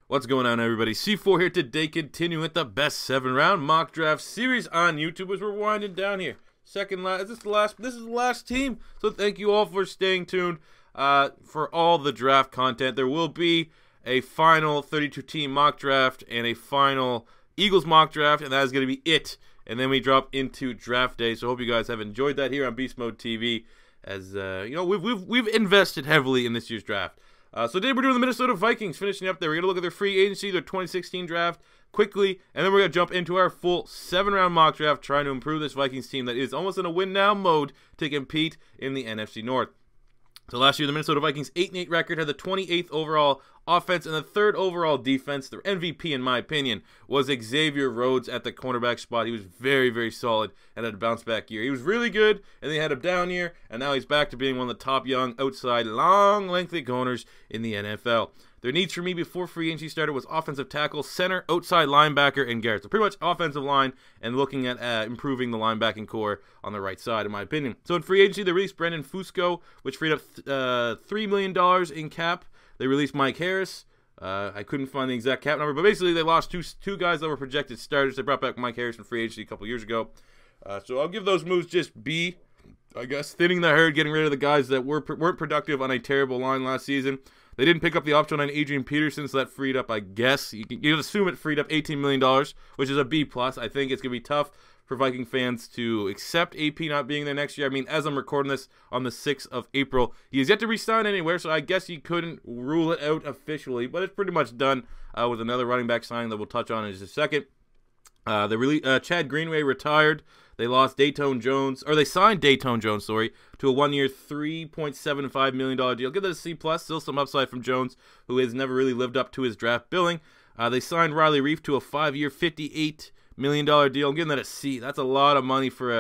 What's going on, everybody? C4 here today, continuing with the best 7-round mock draft series on YouTube as we're winding down here. This is the last team. So thank you all for staying tuned for all the draft content. There will be a final 32-team mock draft and a final Eagles mock draft, and that is going to be it. And then we drop into draft day. So I hope you guys have enjoyed that here on Beast Mode TV. As you know, we've invested heavily in this year's draft. So today we're doing the Minnesota Vikings, finishing up there. We're going to look at their free agency, their 2016 draft quickly, and then we're going to jump into our full 7-round mock draft, trying to improve this Vikings team that is almost in a win-now mode to compete in the NFC North. So last year, the Minnesota Vikings 8-8 record had the 28th overall offense and the 3rd overall defense. Their MVP, in my opinion, was Xavier Rhodes at the cornerback spot. He was very, very solid and had a bounce-back year. He was really good, and they had a down year, and now he's back to being one of the top young, outside, long, lengthy corners in the NFL. Their needs for me before free agency started was offensive tackle, center, outside linebacker, and guard. So pretty much offensive line and looking at improving the linebacking core on the right side, in my opinion. So in free agency, they released Brendan Fusco, which freed up $3 million in cap. They released Mike Harris. I couldn't find the exact cap number, but basically they lost two guys that were projected starters. They brought back Mike Harris in free agency a couple years ago. So I'll give those moves just B, I guess. Thinning the herd, getting rid of the guys that weren't productive on a terrible line last season. They didn't pick up the option on Adrian Peterson, so that freed up, I guess, you can assume it freed up $18 million, which is a B+. I think it's going to be tough for Viking fans to accept AP not being there next year. I mean, as I'm recording this on the 6th of April, he has yet to re-sign anywhere, so I guess you couldn't rule it out officially, but it's pretty much done with another running back signing that we'll touch on in just a second. Chad Greenway retired. They lost Dayton Jones, or they signed Dayton Jones, to a 1-year, $3.75 million deal. Give that a C+. Still some upside from Jones, who has never really lived up to his draft billing. They signed Riley Reiff to a 5-year, $58 million deal. I'm giving that a C. That's a lot of money for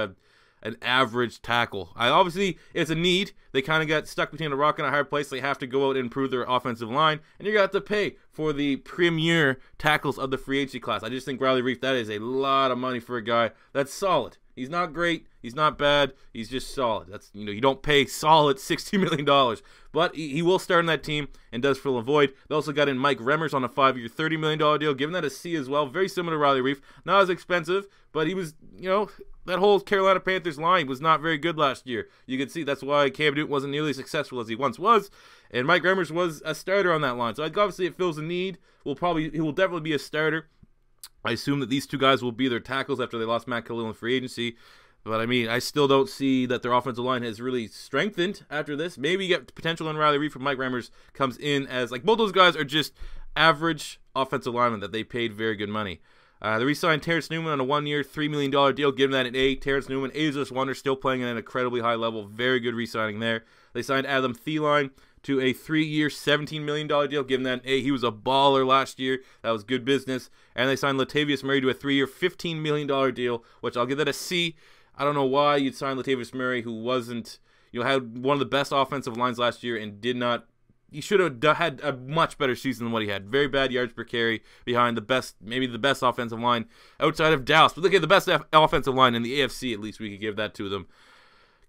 an average tackle. Obviously, it's a need. They kind of got stuck between a rock and a hard place. They have to go out and improve their offensive line, and you're going to have to pay for the premier tackles of the free agency class. I just think Riley Reiff, that is a lot of money for a guy that's solid. He's not great. He's not bad. He's just solid. That's, you don't pay solid $60 million. But he will start on that team and does fill a void. They also got in Mike Remmers on a 5-year, $30 million deal, giving that a C as well. Very similar to Riley Reiff. Not as expensive, but he was, that whole Carolina Panthers line was not very good last year. You can see that's why Cam Newton wasn't nearly as successful as he once was. And Mike Remmers was a starter on that line. So obviously it fills a need. He will definitely be a starter. I assume that these two guys will be their tackles after they lost Matt Khalil in free agency. But, I mean, I still don't see that their offensive line has really strengthened after this. Maybe you get potential in Riley Reiff from Mike Remmers comes in as, both those guys are just average offensive linemen that they paid very good money. They re-signed Terrence Newman on a 1-year, $3 million deal, giving that an A. Terrence Newman, ageless wonder, still playing at an incredibly high level. Very good re-signing there. They signed Adam Thielen to a 3-year, $17 million deal, giving that an A. He was a baller last year. That was good business. And they signed Latavius Murray to a 3-year, $15 million deal, which I'll give that a C. I don't know why you'd sign Latavius Murray, who wasn't, had one of the best offensive lines last year and did not. He should have had a much better season than what he had. Very bad yards per carry behind the best, maybe the best offensive line outside of Dallas. But look at the best offensive line in the AFC, at least we could give that to them.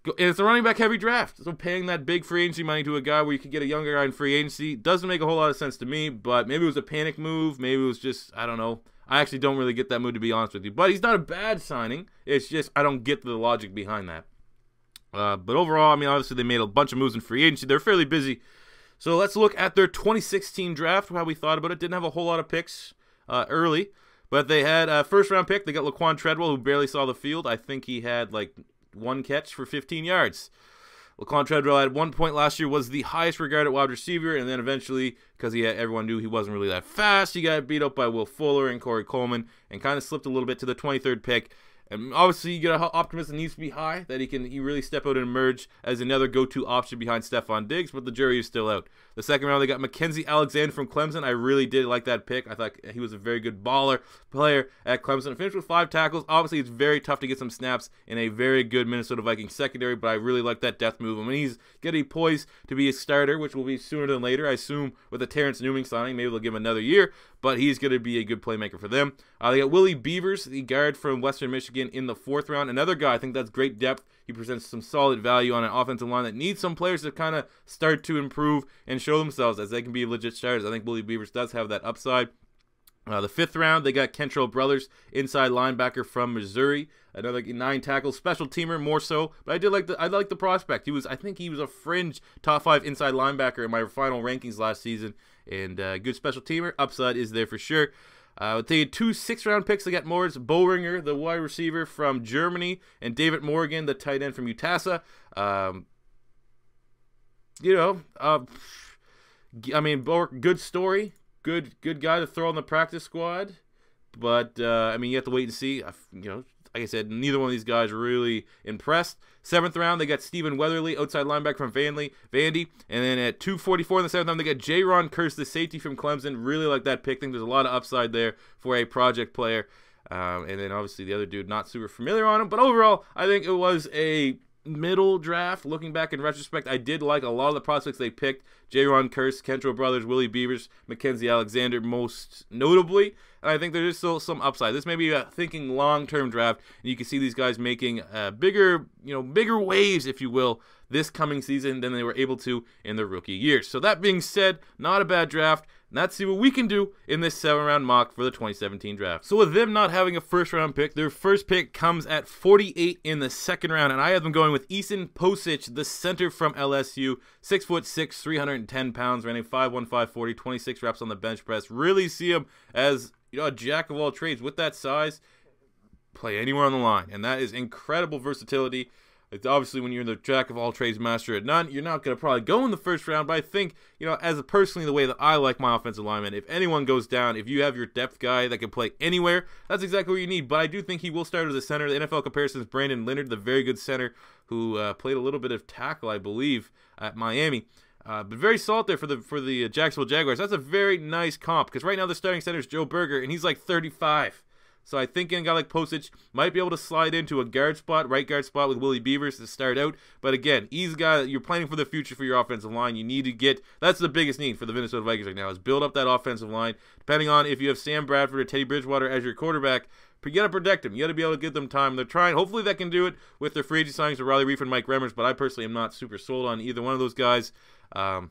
And it's a running back heavy draft. So paying that big free agency money to a guy where you could get a younger guy in free agency doesn't make a whole lot of sense to me. But maybe it was a panic move. Maybe it was just, I don't know. I actually don't really get that move, to be honest with you. But he's not a bad signing. It's just I don't get the logic behind that. But overall, I mean, obviously they made a bunch of moves in free agency. They're fairly busy. So let's look at their 2016 draft, how we thought about it. Didn't have a whole lot of picks early. But they had a first-round pick. They got Laquan Treadwell, who barely saw the field. I think he had, one catch for 15 yards. Laquan Treadwell at one point last year was the highest regarded wide receiver, and then eventually, because everyone knew he wasn't really that fast, he got beat up by Will Fuller and Corey Coleman and kind of slipped a little bit to the 23rd pick. And obviously, you get an optimism needs to be high that he really step out and emerge as another go-to option behind Stephon Diggs, but the jury is still out. The second round, they got Mackenzie Alexander from Clemson. I really did like that pick. I thought he was a very good player at Clemson. Finished with 5 tackles. Obviously, it's very tough to get some snaps in a very good Minnesota Vikings secondary, but I really like that depth move. I mean, he's getting poised to be a starter, which will be sooner than later. I assume with the Terrence Newman signing, maybe they'll give him another year, but he's going to be a good playmaker for them. They got Willie Beavers, the guard from Western Michigan. Morgan in the 4th round. Another guy, I think that's great depth. He presents some solid value on an offensive line that needs some players to kind of start to improve and show themselves as they can be legit starters. I think Willie Beavers does have that upside. The 5th round, they got Kentrell Brothers, inside linebacker from Missouri. Another 9 tackle special teamer, more so. But I like the prospect. I think he was a fringe top 5 inside linebacker in my final rankings last season. And good special teamer. Upside is there for sure. They had 2 6th-round picks. They got Moritz Boehringer, the wide receiver from Germany, and David Morgan, the tight end from UTSA. Good story. Good guy to throw on the practice squad. But, you have to wait and see. Like I said, neither one of these guys really impressed. 7th round, they got Stephen Weatherly, outside linebacker from Vandy. And then at 244 in the 7th round, they got J-Ron Kearse, the safety from Clemson. Really like that pick. I think there's a lot of upside there for a project player. And then obviously the other dude, not super familiar on him. But overall, I think it was a middle draft. Looking back in retrospect, I did like a lot of the prospects they picked. J-Ron Kearse, Kentrell Brothers, Willie Beavers, Mackenzie Alexander and notably. And I think there's still some upside. This may be a thinking long-term draft, and you can see these guys making bigger waves, if you will, this coming season than they were able to in their rookie years. So that being said, not a bad draft. And let's see what we can do in this 7th-round mock for the 2017 draft. So with them not having a 1st-round pick, their first pick comes at 48 in the 2nd round, and I have them going with Eason Posich, the center from LSU, 6'6", 310 pounds, running 5'1", 540, 26 reps on the bench press. Really see him as a jack of all trades. With that size, play anywhere on the line, and that is incredible versatility. It's obviously when you're the jack of all trades, master at none, you're not going to probably go in the 1st round, but I think, personally, the way that I like my offensive lineman, if anyone goes down, if you have your depth guy that can play anywhere, that's exactly what you need. But I do think he will start as a center. The NFL comparison is Brandon Leonard, the very good center who played a little bit of tackle, I believe, at Miami. But very solid there for the Jacksonville Jaguars. That's a very nice comp, because right now the starting center is Joe Berger, and he's like 35. So I think a guy like Posich might be able to slide into a right guard spot with Willie Beavers to start out. But again, he's a guy that you're planning for the future for your offensive line. You need to get, that's the biggest need for the Minnesota Vikings right now, is build up that offensive line. Depending on if you have Sam Bradford or Teddy Bridgewater as your quarterback, you got to protect them. You got to be able to give them time. They're trying. Hopefully they can do it with their free agent signings of Riley Reiff and Mike Remmers, but I personally am not super sold on either one of those guys. They're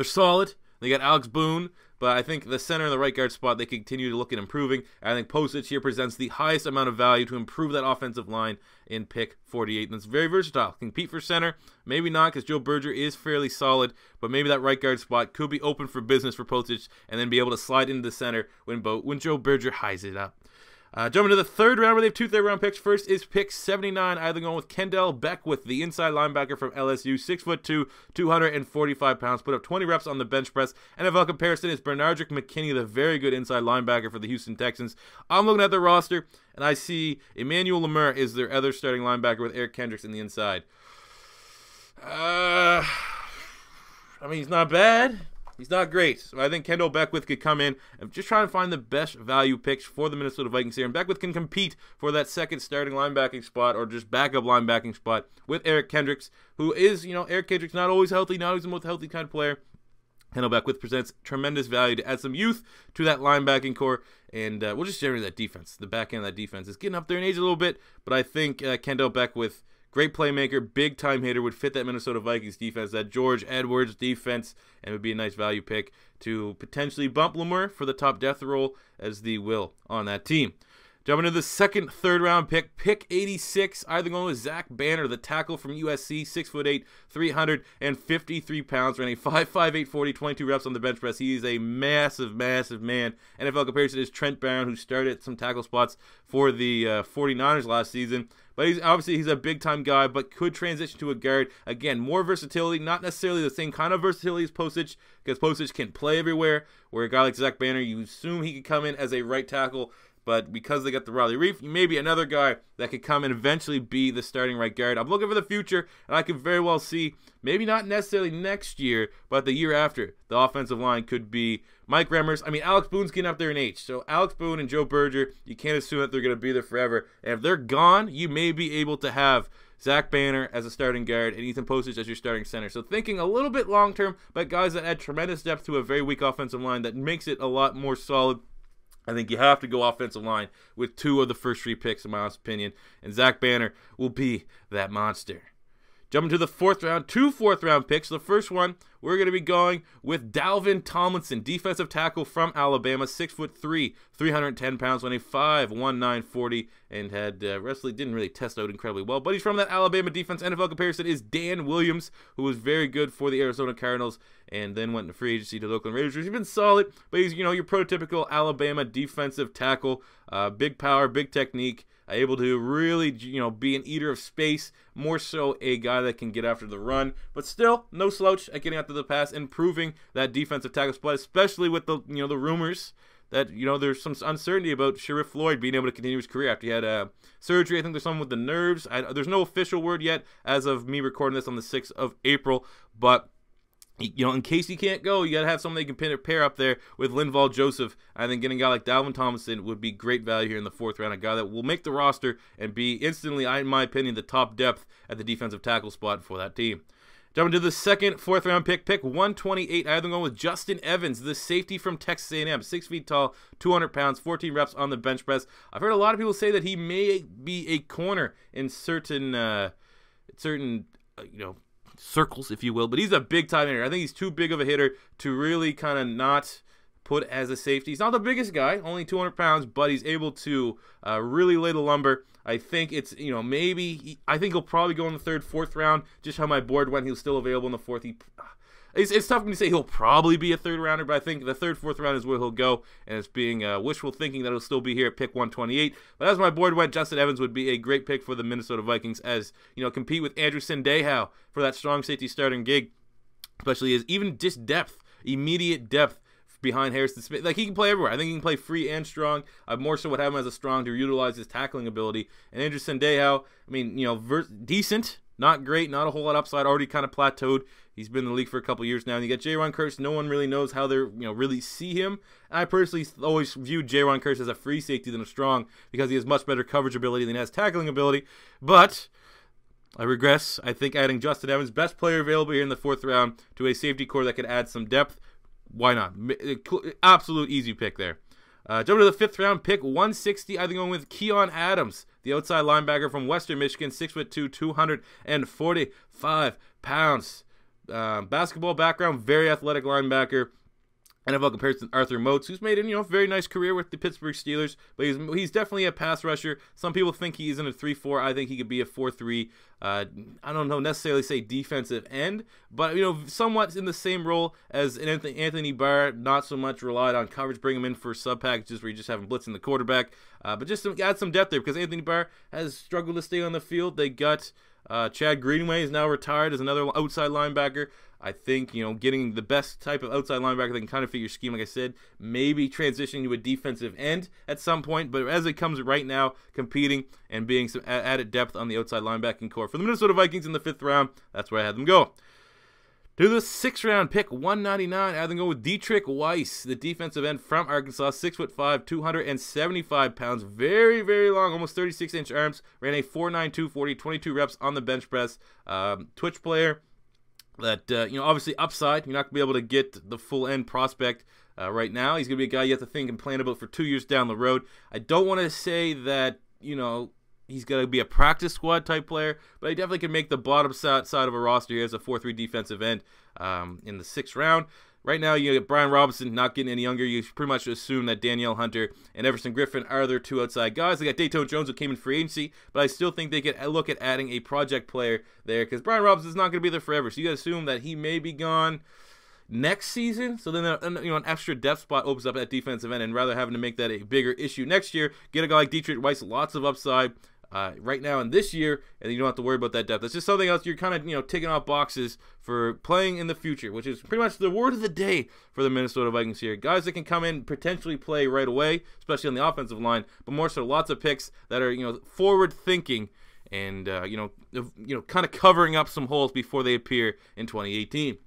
solid. They got Alex Boone, but I think the center and the right guard spot, they continue to look at improving. I think Posich here presents the highest amount of value to improve that offensive line in pick 48. And it's very versatile. Compete for center, maybe not, because Joe Berger is fairly solid, but maybe that right guard spot could be open for business for Posich and then be able to slide into the center when Joe Berger highs it up. Jumping to the 3rd round, where they have 2 third-round picks. First is pick 79. Either going with Kendall Beckwith, the inside linebacker from LSU, 6'2", 245 pounds, put up 20 reps on the bench press. NFL comparison is Bernardrick McKinney, the very good inside linebacker for the Houston Texans. I'm looking at their roster, and I see Emmanuel Lemire is their other starting linebacker with Eric Kendricks in the inside. He's not bad. He's not great. So I think Kendall Beckwith could come in and just try and find the best value picks for the Minnesota Vikings here. And Beckwith can compete for that 2nd starting linebacking spot or just backup linebacking spot with Eric Kendricks, who is, Eric Kendricks not always healthy, not always the most healthy kind of player. Kendall Beckwith presents tremendous value to add some youth to that linebacking core, and we'll just generate that defense. The back end of that defense is getting up there in age a little bit, but I think Kendall Beckwith, great playmaker, big-time hitter, would fit that Minnesota Vikings defense, that George Edwards defense, and would be a nice value pick to potentially bump Lemire for the top depth role as the will on that team. Jumping to the 2nd third-round pick, pick 86, either going with Zach Banner, the tackle from USC, 6'8", 353 pounds, running 5'5", 840, 22 reps on the bench press. He is a massive, massive man. NFL comparison is Trent Brown, who started some tackle spots for the 49ers last season. But he's a big-time guy, but could transition to a guard. Again, more versatility, not necessarily the same kind of versatility as Posich, because Posich can play everywhere, where a guy like Zach Banner, you assume he could come in as a right tackle, but because they got the Riley Reiff, maybe another guy that could come and eventually be the starting right guard. I'm looking for the future, and I could very well see, maybe not necessarily next year, but the year after, the offensive line could be Mike Remmers. Alex Boone's getting up there in age. So Alex Boone and Joe Berger, you can't assume that they're going to be there forever. And if they're gone, you may be able to have Zach Banner as a starting guard and Ethan Posich as your starting center. So thinking a little bit long-term, but guys that add tremendous depth to a very weak offensive line that makes it a lot more solid. I think you have to go offensive line with 2 of the first 3 picks, in my honest opinion, and Zach Banner will be that monster. Jumping to the 4th round, 2 4th-round picks. The first one, we're going to be going with Dalvin Tomlinson, defensive tackle from Alabama, 6'3", 310 pounds, running 5'19", 40, and had wrestling, didn't really test out incredibly well. But he's from that Alabama defense. NFL comparison is Dan Williams, who was very good for the Arizona Cardinals, and then went into free agency to the Oakland Raiders. He's been solid, but he's, your prototypical Alabama defensive tackle, big power, big technique. Able to really, be an eater of space, more so a guy that can get after the run, but still no slouch at getting after the pass, improving that defensive tackle spot, especially with the, the rumors that, there's some uncertainty about Sharif Floyd being able to continue his career after he had surgery. I think there's something with the nerves. There's no official word yet as of me recording this on the 6th of April, but in case he can't go, you got to have somebody you can pair up there with Linval Joseph. I think getting a guy like Dalvin Tomlinson would be great value here in the 4th round, a guy that will make the roster and be instantly, in my opinion, the top depth at the defensive tackle spot for that team. Jumping to the 2nd 4th-round pick 128. I have them going with Justin Evans, the safety from Texas A&M, 6 feet tall, 200 pounds, 14 reps on the bench press. I've heard a lot of people say that he may be a corner in certain circles, if you will, but he's a big-time hitter. I think he's too big of a hitter to really kind of not put as a safety. He's not the biggest guy, only 200 pounds, but he's able to really lay the lumber. I think it's, I think he'll probably go in the 3rd, 4th round, just how my board went. He was still available in the 4th. It's tough for me to say he'll probably be a 3rd rounder, but I think the 3rd, 4th round is where he'll go, and it's being wishful thinking that he'll still be here at pick 128. But as my board went, Justin Evans would be a great pick for the Minnesota Vikings, as compete with Andrew Sendejo for that strong safety starting gig, especially as even just depth, immediate depth behind Harrison Smith. Like, he can play everywhere. I think he can play free and strong. I more so would have him as a strong to utilize his tackling ability. And Andrew Sendejo, decent. Not great, not a whole lot upside, already kind of plateaued. He's been in the league for a couple years now. And you got Jaron Curse. No one really knows how they're, really see him. And I personally always viewed Jaron Curse as a free safety than a strong, because he has much better coverage ability than he has tackling ability. But I regress. I think adding Justin Evans, best player available here in the 4th round, to a safety core that could add some depth. Why not? Absolute easy pick there. Jumping to the 5th round, pick 160. I think going with Keon Adams, the outside linebacker from Western Michigan, 6'2", 245 pounds. Basketball background, very athletic linebacker. NFL comparison, Arthur Moats, who's made a very nice career with the Pittsburgh Steelers, but he's definitely a pass rusher. Some people think he isn't a 3-4. I think he could be a 4-3. I don't know necessarily say defensive end, but somewhat in the same role as Anthony Barr. Not so much relied on coverage, bring him in for sub packages where you just have him blitzing the quarterback, but just to add some depth there, because Anthony Barr has struggled to stay on the field. They got Chad Greenway is now retired as another outside linebacker. I think, getting the best type of outside linebacker that can kind of fit your scheme, like I said, maybe transitioning to a defensive end at some point, but as it comes right now, competing and being some added depth on the outside linebacking core. For the Minnesota Vikings in the 5th round, that's where I had them go. To the 6th round, pick 199, I had them go with Dietrich Weiss, the defensive end from Arkansas, 6'5", 275 pounds, very, very long, almost 36-inch arms, ran a 4.92 40, 22 reps on the bench press, Twitch player. That, obviously upside. You're not going to be able to get the full end prospect right now. He's going to be a guy you have to think and plan about for 2 years down the road. I don't want to say that, he's going to be a practice squad type player, but he definitely can make the bottom side of a roster here as a 4-3 defensive end in the 6th round. Right now, you get Brian Robinson not getting any younger. You pretty much assume that Danielle Hunter and Everson Griffin are their 2 outside guys. They got Dayton Jones, who came in free agency, but I still think they could look at adding a project player there, because Brian Robinson's not going to be there forever. So you got to assume that he may be gone next season. So then, an extra depth spot opens up at defensive end, and rather having to make that a bigger issue next year, get a guy like Dietrich Weiss, lots of upside. Right now in this year, and you don't have to worry about that depth. That's just something else you're kind of, ticking off boxes for playing in the future, which is pretty much the word of the day for the Minnesota Vikings here. Guys that can come in, potentially play right away, especially on the offensive line, but more so lots of picks that are, forward thinking and, kind of covering up some holes before they appear in 2018.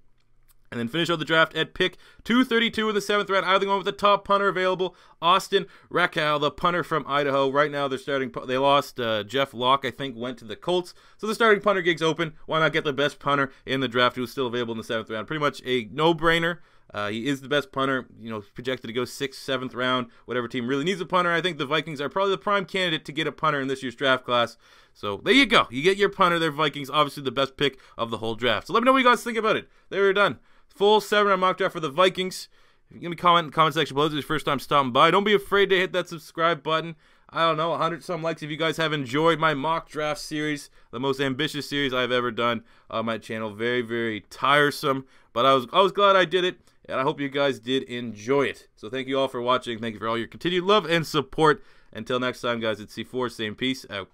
And then finish out the draft at pick 232 in the 7th round. Either going with the top punter available, Austin Rackal, the punter from Idaho. Right now, they lost Jeff Locke, I think, went to the Colts. So the starting punter gig's open. Why not get the best punter in the draft who's still available in the 7th round? Pretty much a no-brainer. He is the best punter, projected to go 6th, 7th round, whatever team really needs a punter. I think the Vikings are probably the prime candidate to get a punter in this year's draft class. So there you go. You get your punter there, Vikings. Obviously the best pick of the whole draft. So let me know what you guys think about it. There we're done. Full 7-round mock draft for the Vikings. If you give me a comment in the comment section below, this is your first time stopping by. Don't be afraid to hit that subscribe button. I don't know, 100-some likes if you guys have enjoyed my mock draft series, the most ambitious series I've ever done on my channel. Very, very tiresome, but I was glad I did it, and I hope you guys did enjoy it. So thank you all for watching. Thank you for all your continued love and support. Until next time, guys, it's C4 saying peace out.